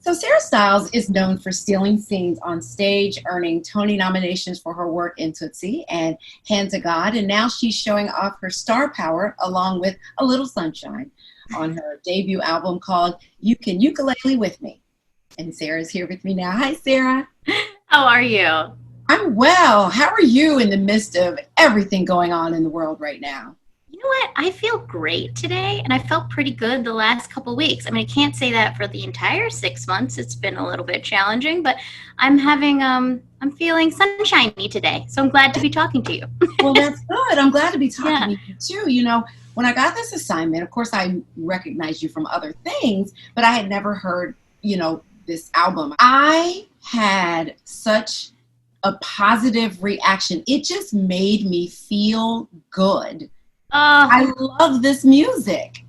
So Sarah Stiles is known for stealing scenes on stage, earning Tony nominations for her work in Tootsie and Hand to God, and now she's showing off her star power along with A Little Sunshine on her debut album called Can Ukulele With Me. And Sarah's here with me now. Hi, Sarah. How are you? I'm well. How are you in the midst of everything going on in the world right now? You know what? I feel great today, and I felt pretty good the last couple of weeks. I mean, I can't say that for the entire 6 months. It's been a little bit challenging, but I'm feeling sunshiny today. So I'm glad to be talking to you. Well, that's good. I'm glad to be talking to you too. You know, when I got this assignment, of course, I recognized you from other things, but I had never heard, this album. I had such a positive reaction. It just made me feel good. I love this music.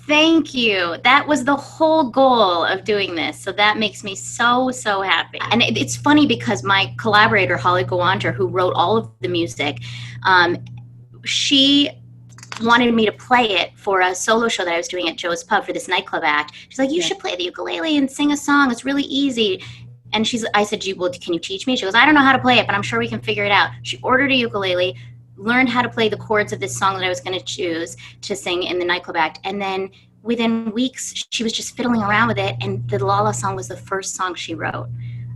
Thank you. That was the whole goal of doing this. So that makes me so, so happy. And it's funny because my collaborator, Holly Gawandra, who wrote all of the music, she wanted me to play it for a solo show that I was doing at Joe's Pub for this nightclub act. She's like, you should play the ukulele and sing a song. It's really easy. And I said, well, can you teach me? She goes, I don't know how to play it, but I'm sure we can figure it out. She ordered a ukulele, learned how to play the chords of this song that I was going to choose to sing in the nightclub act. And then within weeks, she was just fiddling around with it. And the Lala song was the first song she wrote.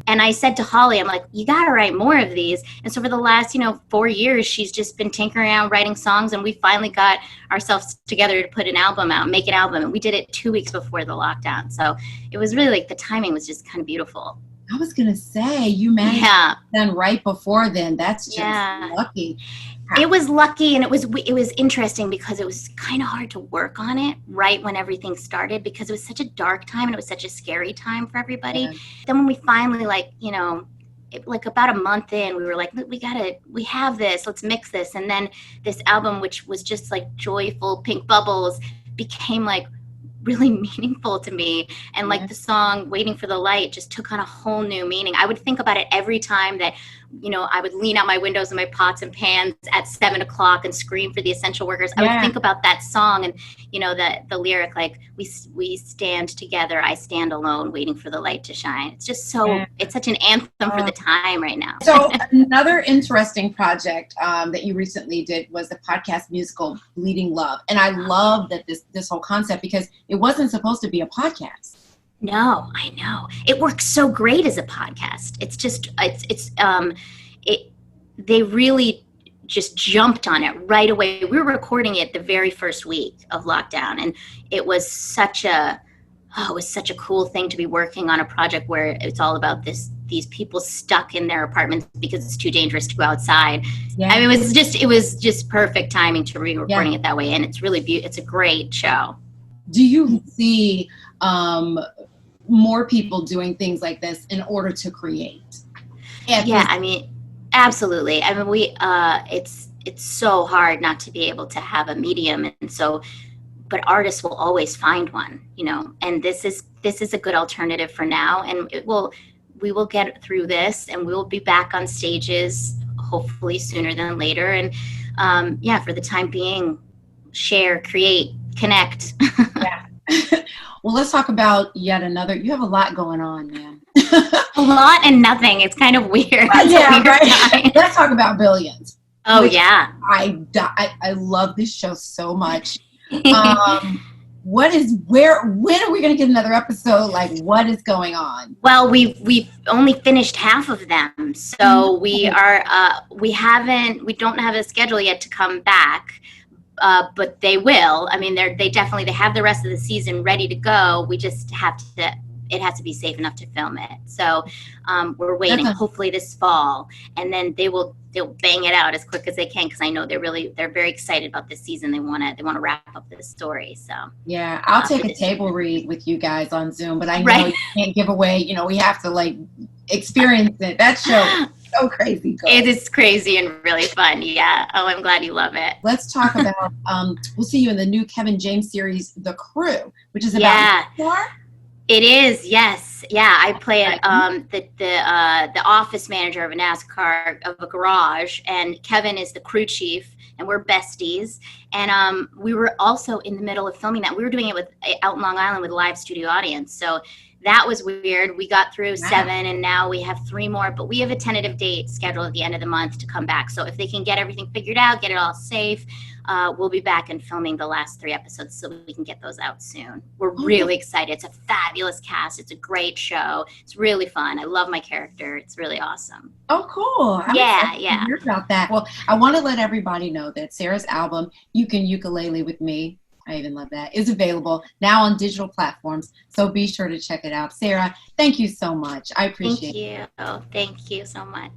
And I said to Holly, I'm like, you got to write more of these. And so for the last, 4 years, she's just been tinkering around writing songs. And we finally got ourselves together to put an album out, make an album. And we did it 2 weeks before the lockdown. So it was really the timing was just kind of beautiful. I was going to say, you managed to be done right before then. That's just lucky. It was lucky, and it was interesting because it was kind of hard to work on it right when everything started because it was such a dark time and it was such a scary time for everybody. Yeah. Then when we finally, about a month in, we were like, we have this, let's mix this. And then this album, which was just joyful pink bubbles, became really meaningful to me. And the song Waiting for the Light just took on a whole new meaning. I would think about it every time that, I would lean out my windows in my pots and pans at 7:00 and scream for the essential workers. I would think about that song and, the lyric, we stand together, I stand alone, waiting for the light to shine. It's just it's such an anthem for the time right now. So another interesting project that you recently did was the podcast musical Bleeding Love. And I love that this whole concept because it wasn't supposed to be a podcast. No, I know. It works so great as a podcast. It's just, they really just jumped on it right away. We were recording it the very first week of lockdown, and it was such a cool thing to be working on a project where it's all about these people stuck in their apartments because it's too dangerous to go outside. Yeah. I mean, it was just perfect timing to be recording it that way, and it's really it's a great show. Do you see more people doing things like this in order to create? Yeah, I mean, absolutely. I mean, it's so hard not to be able to have a medium, and so, but artists will always find one, and this is a good alternative for now, and we will get through this, and we will be back on stages hopefully sooner than later, and for the time being, share, create, connect. Yeah. Well, let's talk about yet another. You have a lot going on, man. A lot and nothing. It's kind of weird. Right. Let's talk about Billions. Oh, yeah. I love this show so much. When are we going to get another episode? What is going on? Well, we've only finished half of them. So we don't have a schedule yet to come back. But they will. I mean, they have the rest of the season ready to go. We just it has to be safe enough to film it. So we're waiting, hopefully this fall, and then they'll bang it out as quick as they can because I know they're very excited about this season. They want to wrap up this story. So yeah, I'll take a table read with you guys on Zoom, but I know you can't give away. We have to experience it. That show. So crazy. It is crazy and really fun. Yeah. Oh, I'm glad you love it. Let's talk about, we'll see you in the new Kevin James series, The Crew, which is about It is, yes. Yeah, I play the office manager of a NASCAR, of a garage, and Kevin is the crew chief, and we're besties. And we were also in the middle of filming that. We were doing it out in Long Island with a live studio audience. So that was weird. We got through Wow. 7 and now we have 3 more, but we have a tentative date scheduled at the end of the month to come back. So if they can get everything figured out, get it all safe, we'll be back and filming the last 3 episodes so we can get those out soon. We're really excited. It's a fabulous cast. It's a great show. It's really fun. I love my character. It's really awesome. Oh, cool. I'm excited to hear about that. Well, I want to let everybody know that Sarah's album, You Can Ukulele With Me, I even love that, is available now on digital platforms. So be sure to check it out. Sarah, thank you so much. I appreciate it. Thank you. Thank you so much.